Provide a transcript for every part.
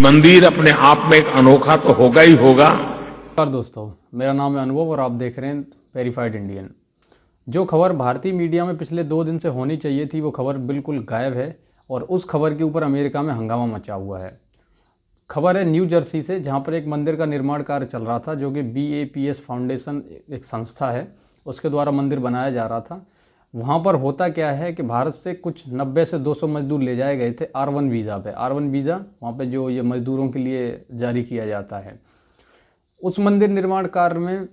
मंदिर अपने आप में एक अनोखा तो होगा ही होगा। नमस्कार दोस्तों, मेरा नाम है अनुभव और आप देख रहे हैं वेरीफाइड इंडियन। जो खबर भारतीय मीडिया में पिछले 2 दिन से होनी चाहिए थी वो खबर बिल्कुल गायब है और उस खबर के ऊपर अमेरिका में हंगामा मचा हुआ है। खबर है न्यू जर्सी से, जहां पर एक मंदिर का निर्माण कार्य चल रहा था, जो कि BAPS फाउंडेशन एक संस्था है, उसके द्वारा मंदिर बनाया जा रहा था। वहाँ पर होता क्या है कि भारत से कुछ 90 से 200 मजदूर ले जाए गए थे R1 वीज़ा पे। R1 वीज़ा वहाँ पे जो ये मजदूरों के लिए जारी किया जाता है। उस मंदिर निर्माण कार्य में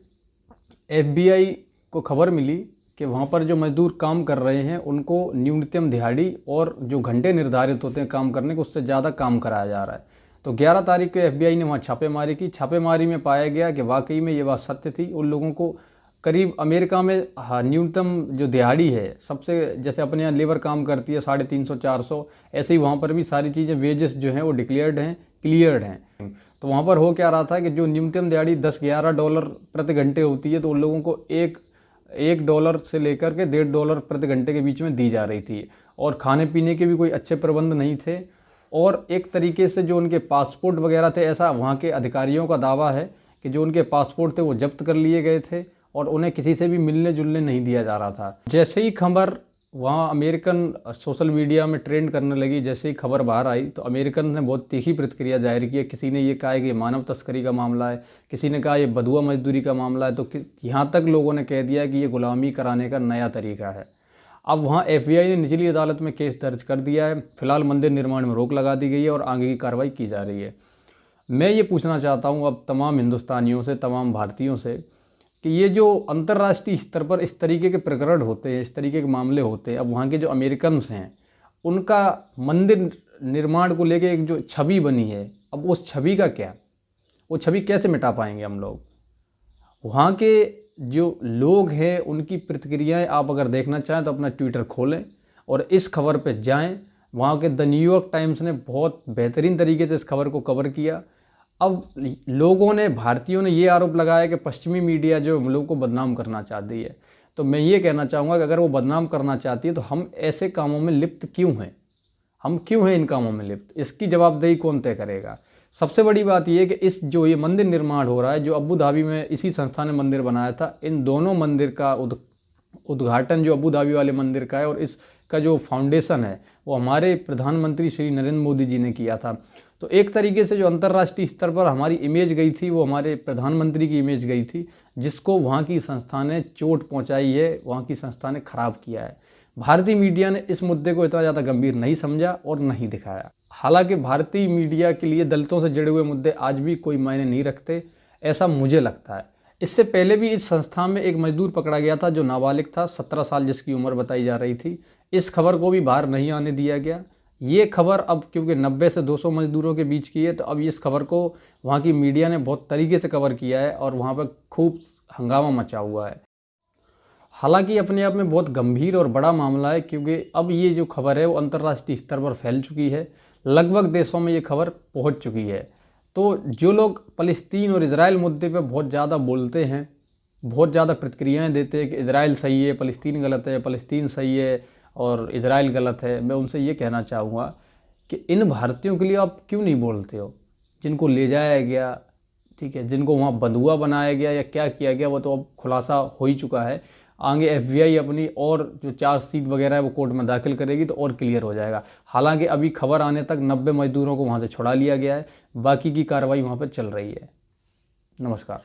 FBI को खबर मिली कि वहाँ पर जो मजदूर काम कर रहे हैं उनको न्यूनतम दिहाड़ी और जो घंटे निर्धारित होते हैं काम करने के, उससे ज़्यादा काम कराया जा रहा है। तो 11 तारीख को FBI ने वहाँ छापेमारी की। छापेमारी में पाया गया कि वाकई में ये बात सत्य थी। उन लोगों को करीब अमेरिका में न्यूनतम जो दिहाड़ी है, सबसे जैसे अपने यहाँ लेबर काम करती है 350 400, ऐसे ही वहाँ पर भी सारी चीज़ें वेजेस जो हैं वो डिक्लेयर्ड हैं, क्लियर्ड हैं। तो वहाँ पर हो क्या रहा था कि जो न्यूनतम दिहाड़ी $10-11 प्रति घंटे होती है, तो उन लोगों को एक डॉलर से लेकर के $1.5 प्रति घंटे के बीच में दी जा रही थी। और खाने पीने के भी कोई अच्छे प्रबंध नहीं थे। और एक तरीके से जो उनके पासपोर्ट वगैरह थे, ऐसा वहाँ के अधिकारियों का दावा है कि जो उनके पासपोर्ट थे वो जब्त कर लिए गए थे और उन्हें किसी से भी मिलने जुलने नहीं दिया जा रहा था। जैसे ही खबर वहाँ अमेरिकन सोशल मीडिया में ट्रेंड करने लगी, जैसे ही खबर बाहर आई तो अमेरिकन ने बहुत तीखी प्रतिक्रिया जाहिर की है। किसी ने ये कहा है कि मानव तस्करी का मामला है, किसी ने कहा ये बधुआ मजदूरी का मामला है, तो यहाँ तक लोगों ने कह दिया कि ये गुलामी कराने का नया तरीका है। अब वहाँ FBI ने निचली अदालत में केस दर्ज कर दिया है। फिलहाल मंदिर निर्माण में रोक लगा दी गई है और आगे की कार्रवाई की जा रही है। मैं ये पूछना चाहता हूँ अब तमाम हिंदुस्तानियों से, तमाम भारतीयों से, कि ये जो अंतर्राष्ट्रीय स्तर पर इस तरीके के प्रकरण होते हैं, इस तरीके के मामले होते हैं, अब वहाँ के जो अमेरिकन्स हैं उनका मंदिर निर्माण को लेके एक जो छवि बनी है, अब उस छवि का क्या, वो छवि कैसे मिटा पाएंगे हम लोग? वहाँ के जो लोग हैं उनकी प्रतिक्रियाएं आप अगर देखना चाहें तो अपना ट्विटर खोलें और इस खबर पे जाएं। वहाँ के द न्यूयॉर्क टाइम्स ने बहुत बेहतरीन तरीके से इस खबर को कवर किया। अब लोगों ने, भारतीयों ने ये आरोप लगाया कि पश्चिमी मीडिया जो हम लोगों को बदनाम करना चाहती है। तो मैं ये कहना चाहूँगा कि अगर वो बदनाम करना चाहती है तो हम ऐसे कामों में लिप्त क्यों हैं? हम क्यों हैं इन कामों में लिप्त? इसकी जवाबदेही कौन तय करेगा? सबसे बड़ी बात यह है कि इस जो ये मंदिर निर्माण हो रहा है, जो अबू धाबी में इसी संस्था ने मंदिर बनाया था, इन दोनों मंदिर का उद्घाटन जो अबू धाबी वाले मंदिर का है और इसका जो फाउंडेशन है वो हमारे प्रधानमंत्री श्री नरेंद्र मोदी जी ने किया था। तो एक तरीके से जो अंतर्राष्ट्रीय स्तर पर हमारी इमेज गई थी वो हमारे प्रधानमंत्री की इमेज गई थी, जिसको वहाँ की संस्था ने चोट पहुँचाई है, वहाँ की संस्था ने खराब किया है। भारतीय मीडिया ने इस मुद्दे को इतना ज़्यादा गंभीर नहीं समझा और नहीं दिखाया। हालांकि भारतीय मीडिया के लिए दलितों से जुड़े हुए मुद्दे आज भी कोई मायने नहीं रखते, ऐसा मुझे लगता है। इससे पहले भी इस संस्था में एक मजदूर पकड़ा गया था जो नाबालिग था, 17 साल जिसकी उम्र बताई जा रही थी। इस खबर को भी बाहर नहीं आने दिया गया। ये खबर अब क्योंकि 90 से 200 मजदूरों के बीच की है, तो अब इस खबर को वहाँ की मीडिया ने बहुत तरीके से कवर किया है और वहाँ पर खूब हंगामा मचा हुआ है। हालांकि अपने आप में बहुत गंभीर और बड़ा मामला है, क्योंकि अब ये जो खबर है वो अंतर्राष्ट्रीय स्तर पर फैल चुकी है। लगभग देशों में ये खबर पहुंच चुकी है। तो जो लोग फ़लस्तीन और इजराइल मुद्दे पे बहुत ज़्यादा बोलते हैं, बहुत ज़्यादा प्रतिक्रियाएं देते हैं कि इजराइल सही है, फ़लस्तीन गलत है, फ़लस्तीन सही है और इजराइल गलत है, मैं उनसे ये कहना चाहूँगा कि इन भारतीयों के लिए आप क्यों नहीं बोलते हो? जिनको ले जाया गया, ठीक है, जिनको वहाँ बंधुआ बनाया गया या क्या किया गया वो तो अब खुलासा हो ही चुका है। आगे FBI अपनी और जो चार्जशीट वगैरह है वो कोर्ट में दाखिल करेगी तो और क्लियर हो जाएगा। हालांकि अभी खबर आने तक 90 मजदूरों को वहाँ से छुड़ा लिया गया है, बाकी की कार्रवाई वहाँ पर चल रही है। नमस्कार।